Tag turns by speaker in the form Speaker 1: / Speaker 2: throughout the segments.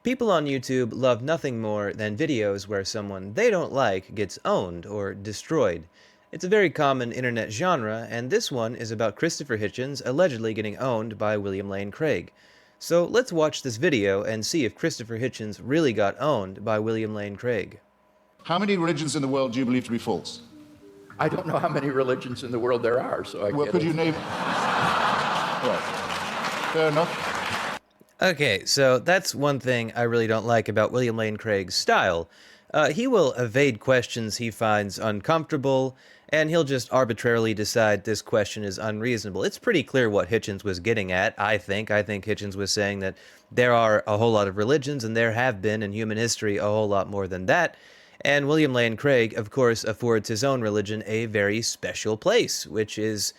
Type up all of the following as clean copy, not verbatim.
Speaker 1: People on YouTube love nothing more than videos where someone they don't like gets owned or destroyed. It's a very common internet genre, and this one is about Christopher Hitchens allegedly getting owned by William Lane Craig. So let's watch this video and see if Christopher Hitchens really got owned by William Lane Craig.
Speaker 2: How many religions in the world do you believe to be false?
Speaker 3: I don't know how many religions in the world there are, so I
Speaker 2: Well, could you name... Right. Fair enough.
Speaker 1: Okay, so that's one thing I really don't like about William Lane Craig's style. He will evade questions he finds uncomfortable, and he'll just arbitrarily decide this question is unreasonable. It's pretty clear what Hitchens was getting at, I think. I think Hitchens was saying that there are a whole lot of religions, and there have been in human history a whole lot more than that. And William Lane Craig, of course, affords his own religion a very special place, which is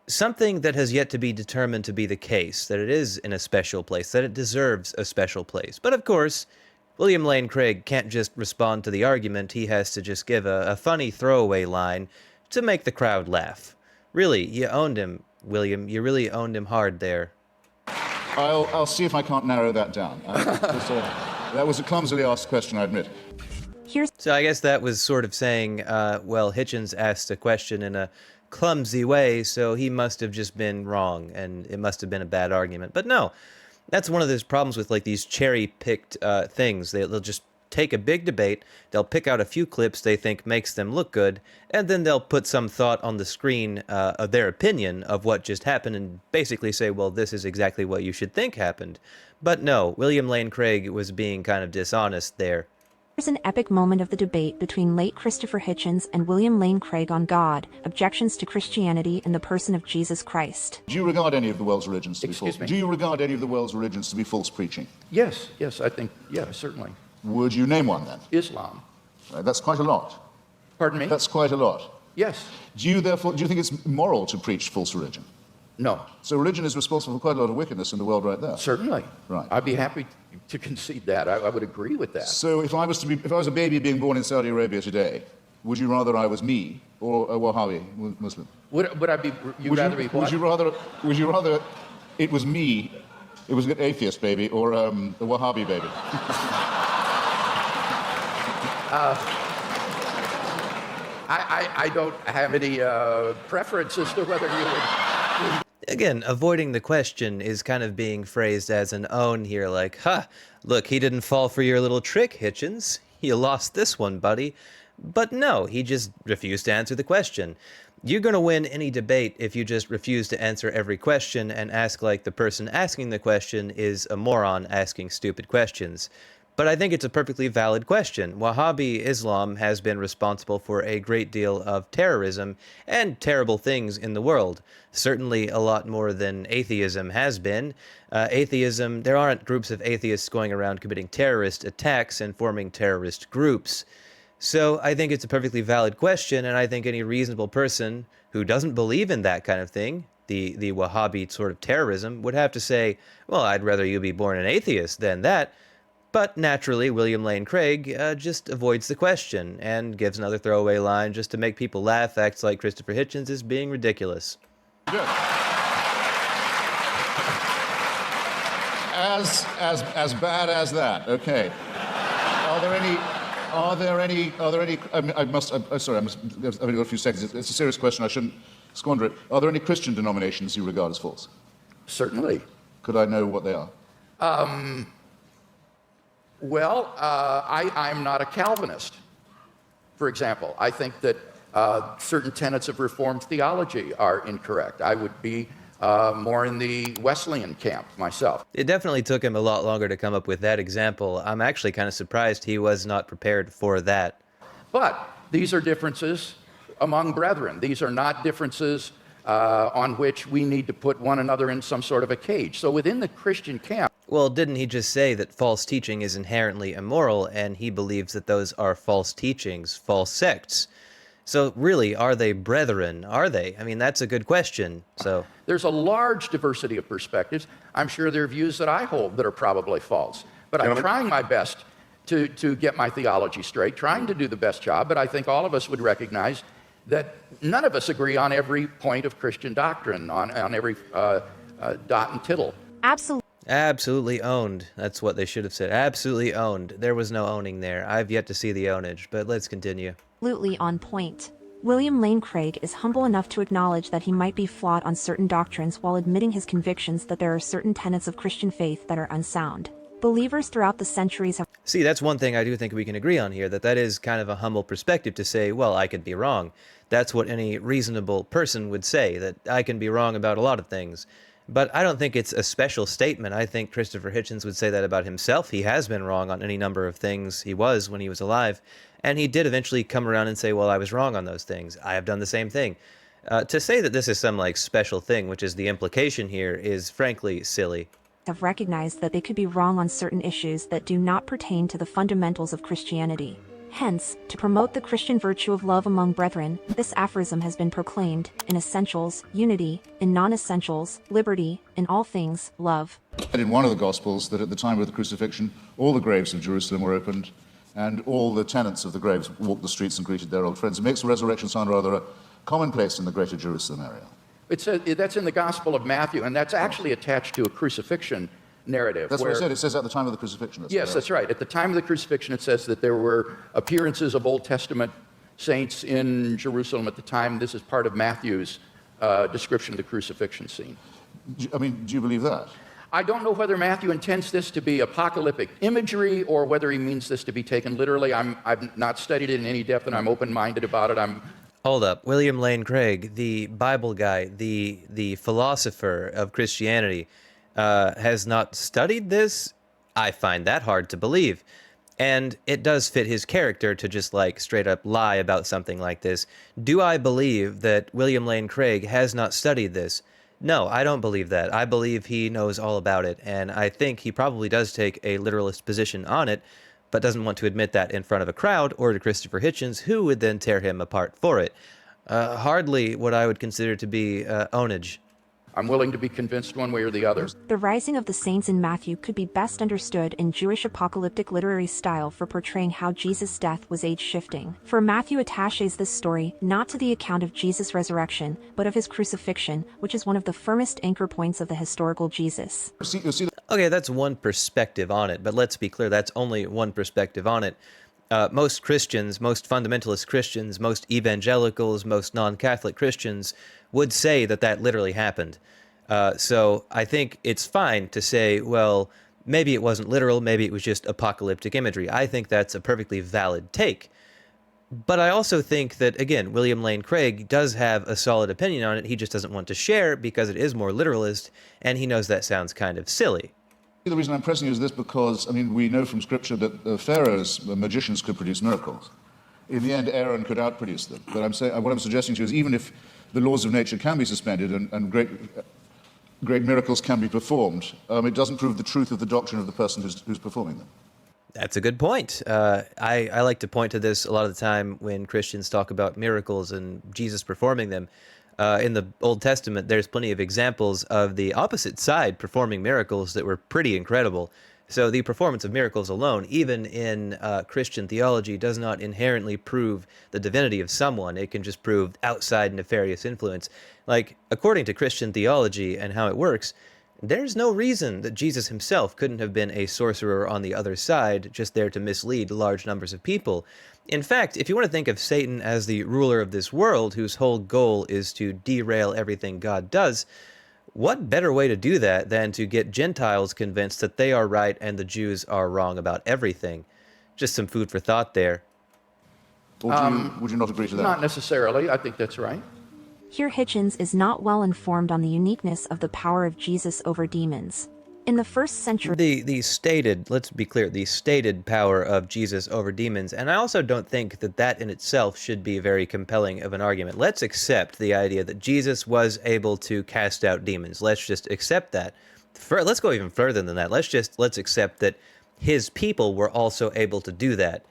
Speaker 1: something that has yet to be determined to be the case, that it is in a special place, that it deserves a special place. But of course, William Lane Craig can't just respond to the argument, he has to just give a funny throwaway line to make the crowd laugh. Really, you owned him, William. You really owned him hard there.
Speaker 2: I'll see if I can't narrow that down. That was a clumsily asked question, I admit.
Speaker 1: So I guess that was sort of saying, well, Hitchens asked a question in a clumsy way, so he must have just been wrong, and it must have been a bad argument. But no, that's one of those problems with like these cherry-picked things. They'll just take a big debate, they'll pick out a few clips they think makes them look good, and then they'll put some thought on the screen of their opinion of what just happened and basically say, well, this is exactly what you should think happened. But no, William Lane Craig was being kind of dishonest there.
Speaker 4: Here's an epic moment of the debate between late Christopher Hitchens and William Lane Craig on God, objections to Christianity in the person of Jesus Christ.
Speaker 2: Do you regard any of the world's religions to be false?
Speaker 3: Excuse me?
Speaker 2: Do you regard any of the world's religions to be false preaching?
Speaker 3: Yes, I think, yeah, certainly.
Speaker 2: Would you name one then?
Speaker 3: Islam.
Speaker 2: Right, that's quite a lot.
Speaker 3: Pardon me?
Speaker 2: That's quite a lot.
Speaker 3: Yes.
Speaker 2: Do you think it's moral to preach false religion?
Speaker 3: No.
Speaker 2: So religion is responsible for quite a lot of wickedness in the world right there.
Speaker 3: Certainly.
Speaker 2: Right.
Speaker 3: I'd be happy to concede that. I would agree with that.
Speaker 2: So if I was a baby being born in Saudi Arabia today, would you rather I was me or a Wahhabi Muslim?
Speaker 3: Would I be? Rather be what?
Speaker 2: Would you rather it was me, it was an atheist baby, or a Wahhabi baby?
Speaker 3: I don't have any preference as to whether you would.
Speaker 1: Again, avoiding the question is kind of being phrased as an own here, like, ha, look, he didn't fall for your little trick, Hitchens. You lost this one, buddy. But no, he just refused to answer the question. You're going to win any debate if you just refuse to answer every question and ask like the person asking the question is a moron asking stupid questions. But I think it's a perfectly valid question. Wahhabi Islam has been responsible for a great deal of terrorism and terrible things in the world. Certainly a lot more than atheism has been. Atheism, there aren't groups of atheists going around committing terrorist attacks and forming terrorist groups. So I think it's a perfectly valid question, and I think any reasonable person who doesn't believe in that kind of thing, the Wahhabi sort of terrorism, would have to say, well, I'd rather you be born an atheist than that. But naturally, William Lane Craig just avoids the question and gives another throwaway line just to make people laugh, acts like Christopher Hitchens is being ridiculous.
Speaker 2: Good. As bad as that. Okay. Are there any? I've only got a few seconds. It's a serious question. I shouldn't squander it. Are there any Christian denominations you regard as false?
Speaker 3: Certainly.
Speaker 2: Could I know what they are?
Speaker 3: Well, I'm not a Calvinist, for example. I think that certain tenets of Reformed theology are incorrect. I would be more in the Wesleyan camp myself.
Speaker 1: It definitely took him a lot longer to come up with that example. I'm actually kind of surprised he was not prepared for that.
Speaker 3: But these are differences among brethren. These are not differences on which we need to put one another in some sort of a cage. So within the Christian camp...
Speaker 1: Well, didn't he just say that false teaching is inherently immoral, and he believes that those are false teachings, false sects? So really, are they brethren? Are they? I mean, that's a good question. So
Speaker 3: there's a large diversity of perspectives. I'm sure there are views that I hold that are probably false. But I'm trying my best to get my theology straight, trying to do the best job. But I think all of us would recognize that none of us agree on every point of Christian doctrine, on every dot and tittle.
Speaker 4: Absolutely.
Speaker 1: Absolutely owned. That's what they should have said. Absolutely owned. There was no owning there. I've yet to see the ownage, but let's continue.
Speaker 4: Absolutely on point. William Lane Craig is humble enough to acknowledge that he might be flawed on certain doctrines while admitting his convictions that there are certain tenets of Christian faith that are unsound. Believers throughout the centuries have
Speaker 1: See, that's one thing I do think we can agree on here, that is kind of a humble perspective to say, well, I could be wrong. That's what any reasonable person would say, that I can be wrong about a lot of things. But I don't think it's a special statement. I think Christopher Hitchens would say that about himself. He has been wrong on any number of things he was when he was alive. And he did eventually come around and say, well, I was wrong on those things. I have done the same thing. To say that this is some like special thing, which is the implication here, is frankly silly.
Speaker 4: recognized that they could be wrong on certain issues that do not pertain to the fundamentals of Christianity. Hence, to promote the Christian virtue of love among brethren, this aphorism has been proclaimed: in essentials, unity; in non-essentials, liberty; in all things, love.
Speaker 2: And in one of the Gospels, that at the time of the crucifixion, all the graves of Jerusalem were opened, and all the tenants of the graves walked the streets and greeted their old friends. It makes the resurrection sound rather commonplace in the greater Jerusalem area.
Speaker 3: That's in the Gospel of Matthew, and that's actually attached to a crucifixion narrative.
Speaker 2: That's what I said. It says at the time of the crucifixion.
Speaker 3: Yes, that's right. At the time of the crucifixion, it says that there were appearances of Old Testament saints in Jerusalem at the time. This is part of Matthew's description of the crucifixion scene.
Speaker 2: I mean, do you believe that?
Speaker 3: I don't know whether Matthew intends this to be apocalyptic imagery or whether he means this to be taken literally. I've not studied it in any depth, and I'm open-minded about it.
Speaker 1: Hold up. William Lane Craig, the Bible guy, the philosopher of Christianity, has not studied this? I find that hard to believe. And it does fit his character to just like straight up lie about something like this. Do I believe that William Lane Craig has not studied this? No, I don't believe that. I believe he knows all about it, and I think he probably does take a literalist position on it, but doesn't want to admit that in front of a crowd or to Christopher Hitchens, who would then tear him apart for it. Hardly what I would consider to be ownage.
Speaker 3: I'm willing to be convinced one way or the other.
Speaker 4: The rising of the saints in Matthew could be best understood in Jewish apocalyptic literary style for portraying how Jesus' death was age-shifting. For Matthew attaches this story not to the account of Jesus' resurrection, but of his crucifixion, which is one of the firmest anchor points of the historical Jesus.
Speaker 1: Okay, that's one perspective on it, but let's be clear, that's only one perspective on it. Most Christians, most fundamentalist Christians, most evangelicals, most non-Catholic Christians would say that that literally happened. So I think it's fine to say, well, maybe it wasn't literal, maybe it was just apocalyptic imagery. I think that's a perfectly valid take. But I also think that, again, William Lane Craig does have a solid opinion on it. He just doesn't want to share because it is more literalist, and he knows that sounds kind of silly.
Speaker 2: The reason I'm pressing you is this because, I mean, we know from Scripture that Pharaoh's magicians could produce miracles. In the end, Aaron could outproduce them. But what I'm suggesting to you is even if the laws of nature can be suspended and great miracles can be performed, it doesn't prove the truth of the doctrine of the person who's performing them.
Speaker 1: That's a good point. I like to point to this a lot of the time when Christians talk about miracles and Jesus performing them. In the Old Testament, there's plenty of examples of the opposite side performing miracles that were pretty incredible. So the performance of miracles alone, even in Christian theology, does not inherently prove the divinity of someone. It can just prove outside nefarious influence. Like, according to Christian theology and how it works, there's no reason that Jesus himself couldn't have been a sorcerer on the other side, just there to mislead large numbers of people. In fact, if you want to think of Satan as the ruler of this world, whose whole goal is to derail everything God does, what better way to do that than to get Gentiles convinced that they are right and the Jews are wrong about everything? Just some food for thought there.
Speaker 2: Or would you not agree to that?
Speaker 3: Not necessarily. I think that's right.
Speaker 4: Here Hitchens is not well informed on the uniqueness of the power of Jesus over demons. In the first century,
Speaker 1: The stated, let's be clear, the stated power of Jesus over demons, and I also don't think that that in itself should be very compelling of an argument. Let's accept the idea that Jesus was able to cast out demons. Let's just accept that. Let's go even further than that. Let's accept that his people were also able to do that.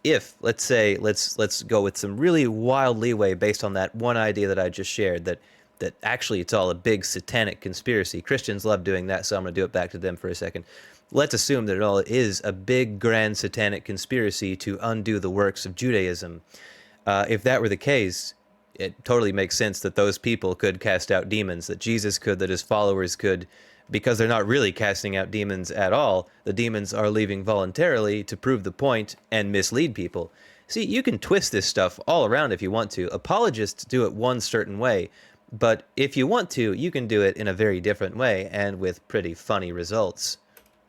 Speaker 1: If, let's say, let's go with some really wild leeway based on that one idea that I just shared, that actually it's all a big satanic conspiracy. Christians love doing that, so I'm going to do it back to them for a second. Let's assume that it all is a big, grand satanic conspiracy to undo the works of Judaism. If that were the case, it totally makes sense that those people could cast out demons, that Jesus could, that his followers could because they're not really casting out demons at all. The demons are leaving voluntarily to prove the point and mislead people. See, you can twist this stuff all around if you want to. Apologists do it one certain way, but if you want to, you can do it in a very different way and with pretty funny results.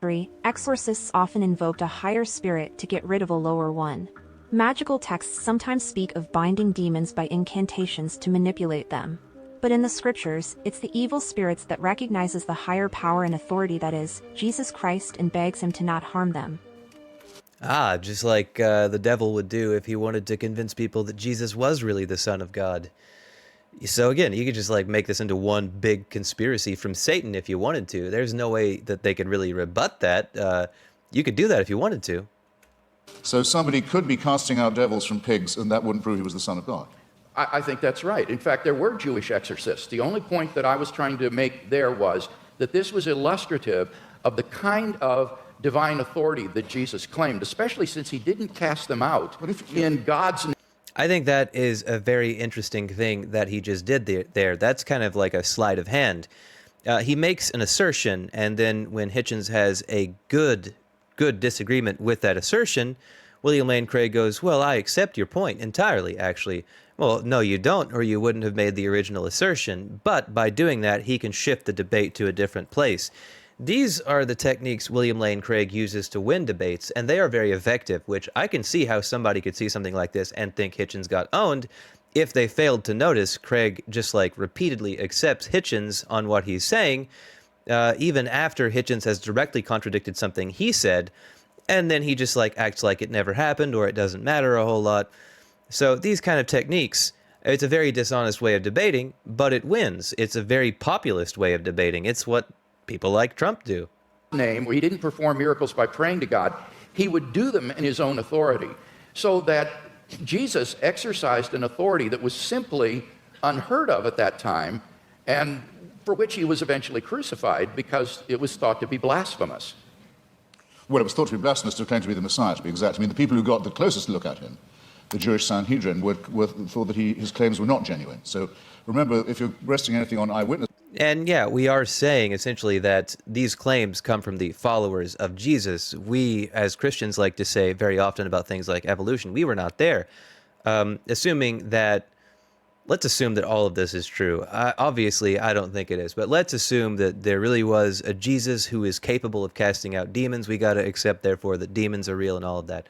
Speaker 4: 3. Exorcists often invoked a higher spirit to get rid of a lower one. Magical texts sometimes speak of binding demons by incantations to manipulate them. But in the scriptures, it's the evil spirits that recognizes the higher power and authority that is, Jesus Christ, and begs him to not harm them.
Speaker 1: Ah, just like the devil would do if he wanted to convince people that Jesus was really the Son of God. So again, you could just like make this into one big conspiracy from Satan if you wanted to. There's no way that they could really rebut that. You could do that if you wanted to.
Speaker 2: So somebody could be casting out devils from pigs, and that wouldn't prove he was the Son of God.
Speaker 3: I think that's right. In fact, there were Jewish exorcists. The only point that I was trying to make there was that this was illustrative of the kind of divine authority that Jesus claimed, especially since he didn't cast them out in God's name.
Speaker 1: I think that is a very interesting thing that he just did there. That's kind of like a sleight of hand. He makes an assertion, and then when Hitchens has a good disagreement with that assertion, William Lane Craig goes, well, I accept your point entirely, actually. Well, no, you don't, or you wouldn't have made the original assertion. But by doing that, he can shift the debate to a different place. These are the techniques William Lane Craig uses to win debates, and they are very effective, which I can see how somebody could see something like this and think Hitchens got owned if they failed to notice Craig just like repeatedly accepts Hitchens on what he's saying, even after Hitchens has directly contradicted something he said, and then he just like acts like it never happened or it doesn't matter a whole lot. So these kind of techniques, it's a very dishonest way of debating, but it wins. It's a very populist way of debating. It's what people like Trump do.
Speaker 3: Name, where he didn't perform miracles by praying to God, he would do them in his own authority. So that Jesus exercised an authority that was simply unheard of at that time, and for which he was eventually crucified because it was thought to be blasphemous.
Speaker 2: Well, it was thought to be blasphemous to claim to be the Messiah, to be exact. I mean, the people who got the closest look at him, the Jewish Sanhedrin, thought that his claims were not genuine. So remember, if you're resting anything on eyewitness...
Speaker 1: And yeah, we are saying essentially that these claims come from the followers of Jesus. We, as Christians, like to say very often about things like evolution, we were not there. Let's assume that all of this is true. Obviously, I don't think it is, but let's assume that there really was a Jesus who is capable of casting out demons. We got to accept, therefore, that demons are real and all of that.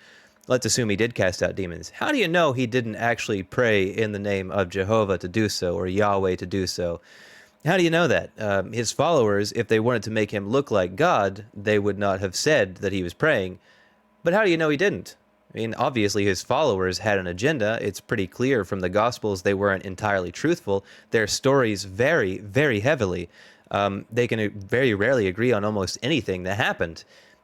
Speaker 1: Let's assume he did cast out demons. How do you know he didn't actually pray in the name of Jehovah to do so, or Yahweh to do so? How do you know that? His followers, if they wanted to make him look like God, they would not have said that he was praying. But how do you know he didn't? I mean, obviously his followers had an agenda. It's pretty clear from the Gospels they weren't entirely truthful. Their stories vary very heavily. They can very rarely agree on almost anything that happened.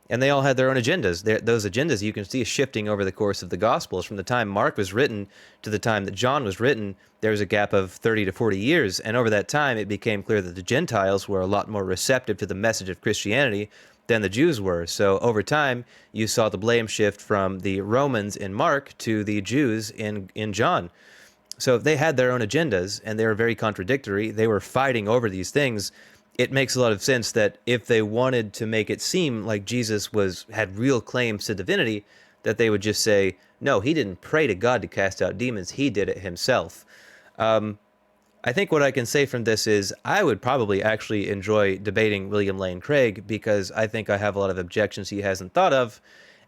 Speaker 1: And they all had their own agendas. Those agendas you can see shifting over the course of the Gospels. From the time Mark was written to the time that John was written, there was a gap of 30 to 40 years. And over that time, it became clear that the Gentiles were a lot more receptive to the message of Christianity than the Jews were. So over time, you saw the blame shift from the Romans in Mark to the Jews in John. So they had their own agendas, and they were very contradictory. They were fighting over these things. It makes a lot of sense that if they wanted to make it seem like Jesus had real claims to divinity, that they would just say, no, he didn't pray to God to cast out demons. He did it himself. I think what I can say from this is I would probably actually enjoy debating William Lane Craig because I think I have a lot of objections he hasn't thought of.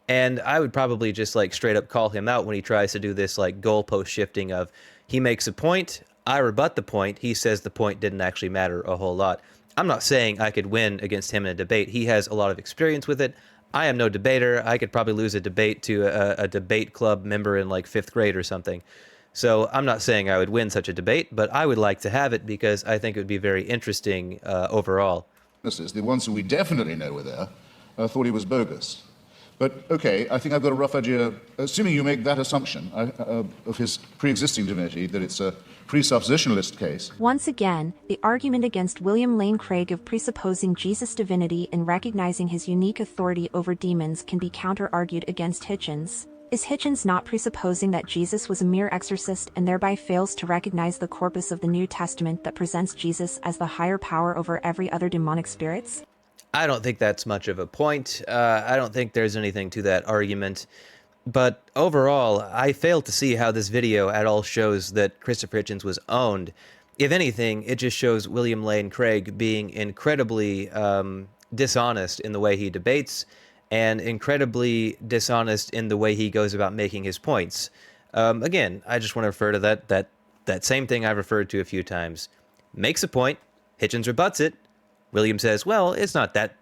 Speaker 1: And I would probably just like straight up call him out when he tries to do this like goalpost shifting of he makes a point, I rebut the point, he says the point didn't actually matter a whole lot. I'm not saying I could win against him in a debate. He has a lot of experience with it. I am no debater. I could probably lose a debate to a debate club member in like 5th grade or something. So I'm not saying I would win such a debate, but I would like to have it because I think it would be very interesting overall.
Speaker 2: The ones who we definitely know were there thought he was bogus. But, okay, I think I've got a rough idea, assuming you make that assumption of his pre-existing divinity, that it's a presuppositionalist case.
Speaker 4: Once again, the argument against William Lane Craig of presupposing Jesus' divinity and recognizing his unique authority over demons can be counter-argued against Hitchens. Is Hitchens not presupposing that Jesus was a mere exorcist and thereby fails to recognize the corpus of the New Testament that presents Jesus as the higher power over every other demonic spirits?
Speaker 1: I don't think that's much of a point. I don't think there's anything to that argument. But overall, I fail to see how this video at all shows that Christopher Hitchens was owned. If anything, it just shows William Lane Craig being incredibly dishonest in the way he debates and incredibly dishonest in the way he goes about making his points. Again, I just want to refer to that same thing I've referred to a few times. Makes a point, Hitchens rebuts it. William says, "Well, it's not that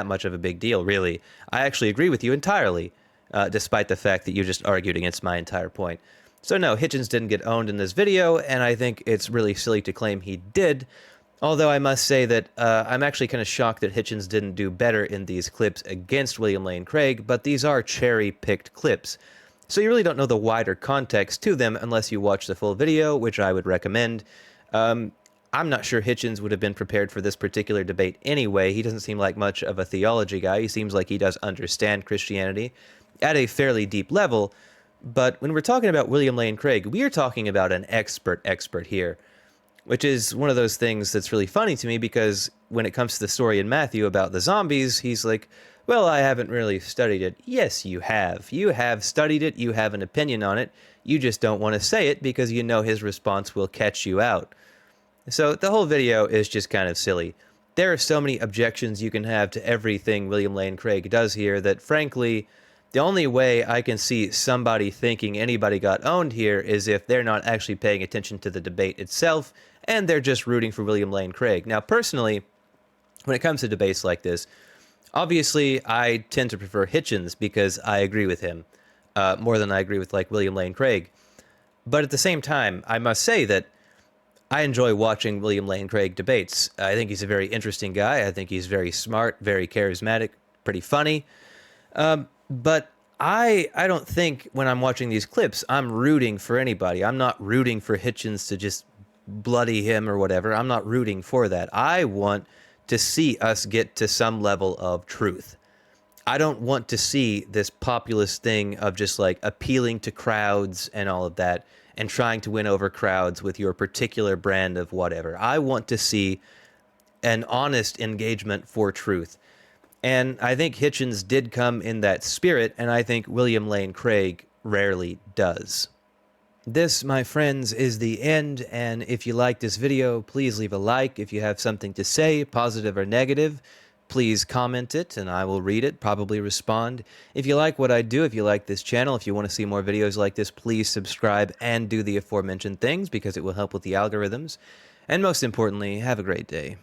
Speaker 1: much of a big deal, really. I actually agree with you entirely, despite the fact that you just argued against my entire point." So no, Hitchens didn't get owned in this video, and I think it's really silly to claim he did. Although I must say that I'm actually kind of shocked that Hitchens didn't do better in these clips against William Lane Craig, but these are cherry-picked clips. So you really don't know the wider context to them unless you watch the full video, which I would recommend. I'm not sure Hitchens would have been prepared for this particular debate anyway. He doesn't seem like much of a theology guy. He seems like he does understand Christianity at a fairly deep level. But when we're talking about William Lane Craig, we are talking about an expert here, which is one of those things that's really funny to me because when it comes to the story in Matthew about the zombies, he's like, "Well, I haven't really studied it." Yes, you have. You have studied it. You have an opinion on it. You just don't want to say it because you know his response will catch you out. So the whole video is just kind of silly. There are so many objections you can have to everything William Lane Craig does here that, frankly, the only way I can see somebody thinking anybody got owned here is if they're not actually paying attention to the debate itself and they're just rooting for William Lane Craig. Now, personally, when it comes to debates like this, obviously I tend to prefer Hitchens because I agree with him more than I agree with like William Lane Craig. But at the same time, I must say that I enjoy watching William Lane Craig debates. I think he's a very interesting guy. I think he's very smart, very charismatic, pretty funny. But I don't think when I'm watching these clips, I'm rooting for anybody. I'm not rooting for Hitchens to just bloody him or whatever. I'm not rooting for that. I want to see us get to some level of truth. I don't want to see this populist thing of just like appealing to crowds and all of that and trying to win over crowds with your particular brand of whatever. I want to see an honest engagement for truth. And I think Hitchens did come in that spirit, and I think William Lane Craig rarely does. This, my friends, is the end, and if you like this video, please leave a like. If you have something to say, positive or negative, please comment it, and I will read it, probably respond. If you like what I do, if you like this channel, if you want to see more videos like this, please subscribe and do the aforementioned things because it will help with the algorithms. And most importantly, have a great day.